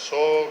100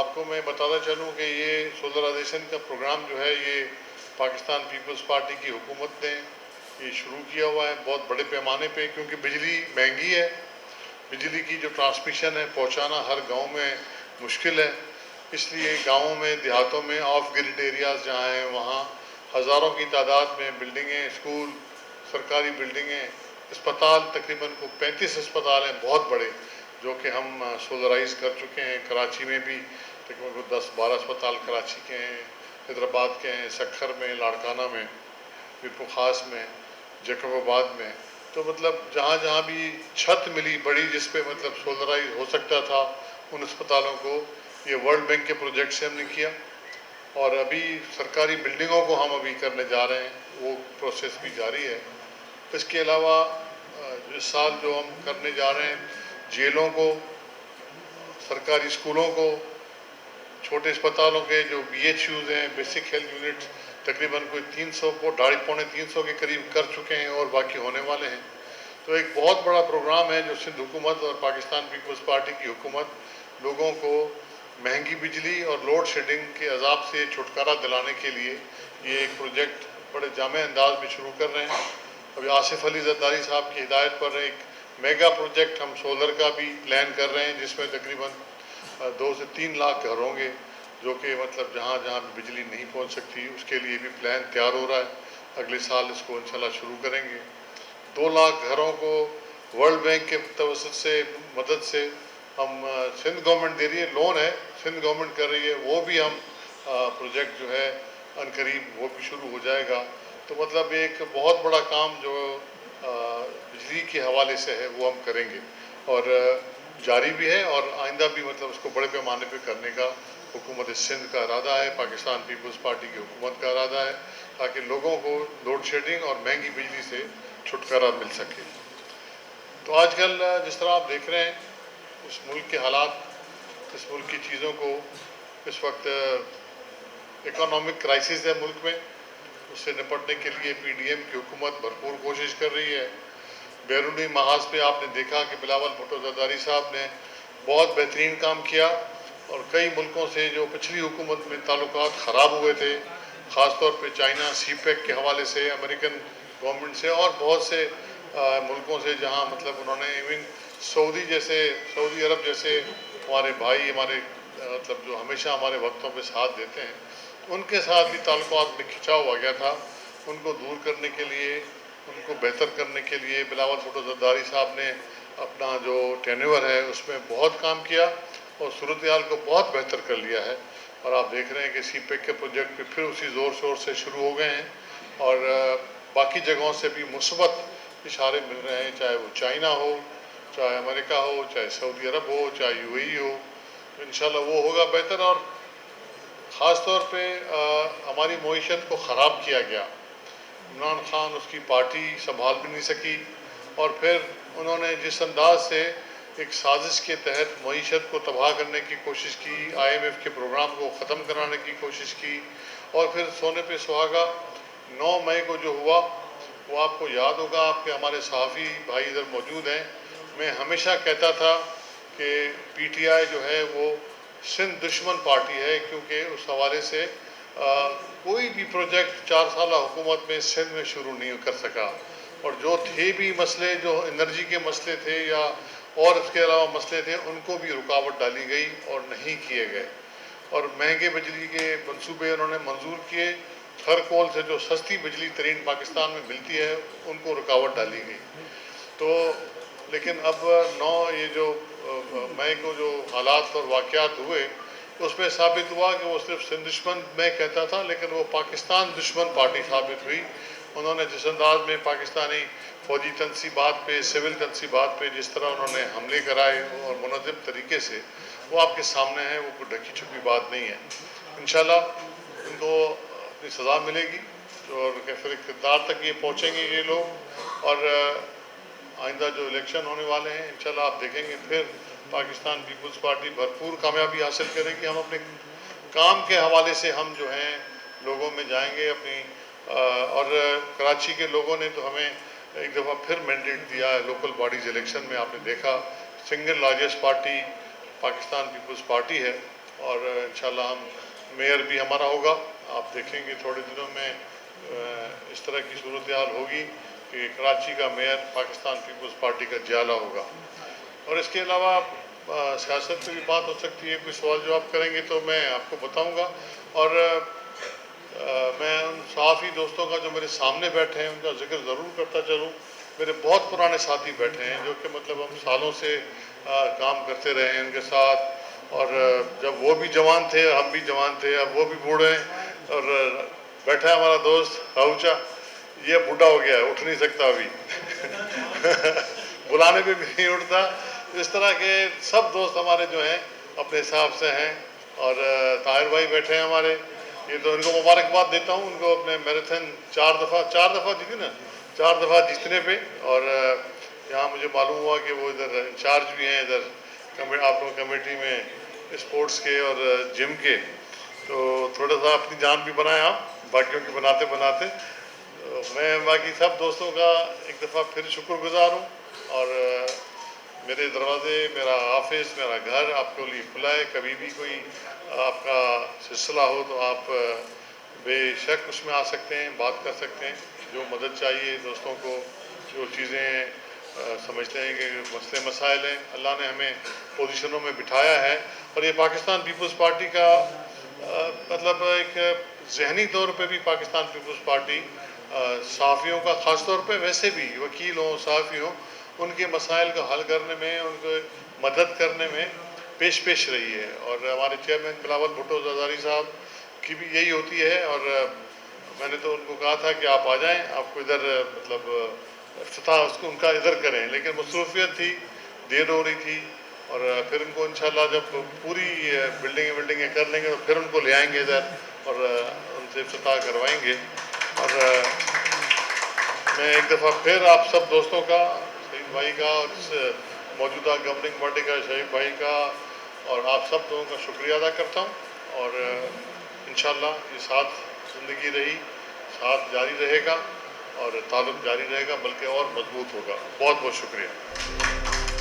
آپ کو میں بتاتا چلوں کہ یہ سولرائزیشن کا پروگرام جو ہے یہ پاکستان پیپلز پارٹی کی حکومت نے یہ شروع کیا ہوا ہے بہت بڑے پیمانے پہ، کیونکہ بجلی مہنگی ہے، بجلی کی جو ٹرانسمیشن ہے پہنچانا ہر گاؤں میں مشکل ہے، اس لیے گاؤں میں دیہاتوں میں آف گریڈ ایریاز جہاں ہیں وہاں ہزاروں کی تعداد میں بلڈنگیں، اسکول، سرکاری بلڈنگیں، اسپتال، تقریباً کو 35 اسپتال ہیں بہت بڑے جو کہ ہم سولرائز کر چکے ہیں۔ کراچی میں بھی تقریباً 10-12 اسپتال کراچی کے ہیں، حیدرآباد کے ہیں، سکھر میں، لاڑکانہ میں، پیپو خاص میں، جیکب آباد میں۔ تو مطلب جہاں جہاں بھی چھت ملی بڑی جس پہ مطلب سولرائز ہو سکتا تھا ان اسپتالوں کو یہ ورلڈ بینک کے پروجیکٹ سے ہم نے کیا، اور ابھی سرکاری بلڈنگوں کو ہم ابھی کرنے جا رہے ہیں، وہ پروسیس بھی جاری ہے۔ اس کے علاوہ اس سال جو ہم کرنے جا رہے ہیں جیلوں کو، سرکاری اسکولوں کو، چھوٹے اسپتالوں کے جو بی ایچ یوز ہیں، بیسک ہیلتھ یونٹس، تقریباً کوئی 300 کو 250-300 کے قریب کر چکے ہیں اور باقی ہونے والے ہیں۔ تو ایک بہت بڑا پروگرام ہے جو سندھ حکومت اور پاکستان پیپلز پارٹی کی حکومت لوگوں کو مہنگی بجلی اور لوڈ شیڈنگ کے عذاب سے چھٹکارا دلانے کے لیے یہ ایک پروجیکٹ بڑے جامع انداز میں شروع کر رہے ہیں۔ ابھی آصف علی زرداری صاحب کی ہدایت پر ایک میگا پروجیکٹ ہم سولر کا بھی پلان کر رہے ہیں جس میں تقریباً 2 سے 3 لاکھ گھر ہوں گے جو کہ مطلب جہاں جہاں بجلی نہیں پہنچ سکتی اس کے لیے بھی پلان تیار ہو رہا ہے۔ اگلے سال اس کو انشاءاللہ شروع کریں گے۔ 2 لاکھ گھروں کو ورلڈ بینک کے توسط سے مدد سے ہم سندھ گورنمنٹ دے رہی ہے، لون ہے سندھ گورنمنٹ کر رہی ہے، وہ بھی ہم پروجیکٹ جو ہے عنقریب وہ بھی شروع ہو جائے گا۔ تو مطلب ایک بہت بڑا کام جو بجلی کے حوالے سے ہے وہ ہم کریں گے اور جاری بھی ہے، اور آئندہ بھی مطلب اس کو بڑے پیمانے پہ کرنے کا حکومت سندھ کا ارادہ ہے، پاکستان پیپلز پارٹی کی حکومت کا ارادہ ہے، تاکہ لوگوں کو لوڈ شیڈنگ اور مہنگی بجلی سے چھٹکارا مل سکے۔ تو آج کل جس طرح آپ دیکھ رہے ہیں اس ملک کے حالات، اس ملک کی چیزوں کو، اس وقت اکنامک کرائسس ہے ملک میں، اس سے نپٹنے کے لیے پی ڈی ایم کی حکومت بھرپور کوشش کر رہی ہے۔ بیرونی محاذ پہ آپ نے دیکھا کہ بلاول بھٹو زرداری صاحب نے بہت بہترین کام کیا، اور کئی ملکوں سے جو پچھلی حکومت میں تعلقات خراب ہوئے تھے، خاص طور پہ چائنا سی پیک کے حوالے سے، امریکن گورنمنٹ سے اور بہت سے ملکوں سے جہاں مطلب انہوں نے ایون سعودی عرب جیسے ہمارے بھائی، ہمارے مطلب جو ہمیشہ ہمارے وقتوں پہ ساتھ دیتے ہیں، ان کے ساتھ بھی تعلقات میں کھنچاؤ ہوا گیا تھا۔ ان کو دور کرنے کے لیے، ان کو بہتر کرنے کے لیے بلاول بھٹو زرداری صاحب نے اپنا جو ٹینیور ہے اس میں بہت کام کیا اور صورتحال کو بہت بہتر کر لیا ہے، اور آپ دیکھ رہے ہیں کہ سی پیک کے پروجیکٹ پہ پھر اسی زور شور سے شروع ہو گئے ہیں، اور باقی جگہوں سے بھی مثبت اشارے مل رہے ہیں، چاہے وہ چائنا ہو، چاہے امریکہ ہو، چاہے سعودی عرب ہو، چاہے یو اے ای ہو، انشاءاللہ وہ ہوگا بہتر۔ اور خاص طور پہ ہماری معیشت کو خراب کیا گیا، عمران خان اس کی پارٹی سنبھال بھی نہیں سکی، اور پھر انہوں نے جس انداز سے ایک سازش کے تحت معیشت کو تباہ کرنے کی کوشش کی، آئی ایم ایف کے پروگرام کو ختم کرانے کی کوشش کی، اور پھر سونے پہ سہاگا 9 مئی کو جو ہوا وہ آپ کو یاد ہوگا، آپ کے ہمارے صحافی بھائی ادھر موجود ہیں، میں ہمیشہ کہتا تھا کہ پی ٹی آئی جو ہے وہ سندھ دشمن پارٹی ہے، کیونکہ اس حوالے سے کوئی بھی پروجیکٹ 4 سالہ حکومت میں سندھ میں شروع نہیں کر سکا، اور جو تھے بھی مسئلے، جو انرجی کے مسئلے تھے یا اور اس کے علاوہ مسئلے تھے، ان کو بھی رکاوٹ ڈالی گئی اور نہیں کیے گئے، اور مہنگے بجلی کے منصوبے انہوں نے منظور کیے، ہر کول سے جو سستی بجلی ترین پاکستان میں ملتی ہے ان کو رکاوٹ ڈالی گئی۔ تو لیکن اب یہ جو مئی کو جو حالات اور واقعات ہوئے اس میں ثابت ہوا کہ وہ صرف سندھ دشمن میں کہتا تھا، لیکن وہ پاکستان دشمن پارٹی ثابت ہوئی۔ انہوں نے جس انداز میں پاکستانی فوجی تنصیبات پہ، سول تنصیبات پہ جس طرح انہوں نے حملے کرائے اور منظم طریقے سے، وہ آپ کے سامنے ہے، وہ کوئی ڈھکی چھپی بات نہیں ہے۔ انشاءاللہ ان کو اپنی سزا ملے گی، اور پھر اقتدار تک یہ پہنچیں گے یہ لوگ، اور آئندہ جو الیکشن ہونے والے ہیں انشاءاللہ آپ دیکھیں گے پھر پاکستان پیپلز پارٹی بھرپور کامیابی حاصل کرے گی۔ ہم اپنے کام کے حوالے سے ہم جو ہیں لوگوں میں جائیں گے اپنی، اور کراچی کے لوگوں نے تو ہمیں ایک دفعہ پھر مینڈیٹ دیا ہے لوکل باڈیز الیکشن میں، آپ نے دیکھا single largest party Pakistan Peoples Party ہے، اور انشاءاللہ ہم میئر بھی ہمارا ہوگا. آپ دیکھیں گے تھوڑے دنوں میں اس طرح کی صورتحال ہوگی کہ کراچی کا میئر پاکستان پیپلز پارٹی کا جیالہ ہوگا. اور اس کے علاوہ سیاست پہ بھی بات ہو سکتی ہے. کوئی سوال جو آپ کریں گے تو میں آپ کو بتاؤں گا. اور میں ان صحافی دوستوں کا جو میرے سامنے بیٹھے ہیں ان کا ذکر ضرور کرتا چلوں. میرے بہت پرانے ساتھی بیٹھے ہیں جو کہ مطلب ہم سالوں سے کام کرتے رہے ہیں ان کے ساتھ. اور جب وہ بھی جوان تھے ہم بھی جوان تھے, اب وہ بھی بوڑھے ہیں. اور بیٹھا ہے ہمارا دوست راؤچا, یہ بوڑھا ہو گیا ہے, اٹھ نہیں سکتا ابھی بلانے پہ بھی نہیں اٹھتا. اس طرح کے سب دوست ہمارے جو ہیں اپنے حساب سے ہیں. اور طاہر بھائی بیٹھے ہیں ہمارے, یہ تو ان کو مبارکباد دیتا ہوں. ان کو اپنے میراتھن 4 دفعہ جیتی نا, 4 دفعہ جیتنے پہ. اور یہاں مجھے معلوم ہوا کہ وہ ادھر انچارج بھی ہیں ادھر آپ لوگ کمیٹی میں اسپورٹس کے اور جم کے. تو تھوڑا سا اپنی جان بھی بنائیں آپ باقیوں کی بناتے بناتے. میں باقی سب دوستوں کا ایک دفعہ پھر شکر گزار ہوں. اور میرے دروازے, میرا آفس, میرا گھر آپ کے لیے کھلا ہے. کبھی بھی کوئی آپ کا سلسلہ ہو تو آپ بے شک اس میں آ سکتے ہیں, بات کر سکتے ہیں. جو مدد چاہیے دوستوں کو, جو چیزیں سمجھتے ہیں کہ مسئلے مسائل ہیں, اللہ نے ہمیں پوزیشنوں میں بٹھایا ہے. اور یہ پاکستان پیپلز پارٹی کا مطلب ایک ذہنی طور پہ بھی پاکستان پیپلز پارٹی صحافیوں کا خاص طور پہ, ویسے بھی وکیل ہوں صحافی ہوں, ان کے مسائل کا حل کرنے میں, ان کو مدد کرنے میں پیش رہی ہے. اور ہمارے چیئرمین بلاول بھٹو زرداری صاحب کی بھی یہی ہوتی ہے. اور میں نے تو ان کو کہا تھا کہ آپ آ جائیں, آپ کو ادھر مطلب افتتاح اس کو ان کا ادھر کریں, لیکن مصروفیت تھی, دیر ہو رہی تھی. اور پھر ان کو انشاءاللہ جب پوری بلڈنگیں کر لیں گے تو پھر ان کو لے آئیں گے ادھر اور ان سے افتتاح کروائیں گے. اور میں ایک دفعہ پھر آپ سب دوستوں کا, شہید بھائی کا اور اس موجودہ گورننگ باڈی کا شہید بھائی کا اور آپ سب لوگوں کا شکریہ ادا کرتا ہوں. اور انشاءاللہ یہ ساتھ زندگی رہی, ساتھ جاری رہے گا اور تعلق جاری رہے گا, بلکہ اور مضبوط ہوگا. بہت بہت شکریہ.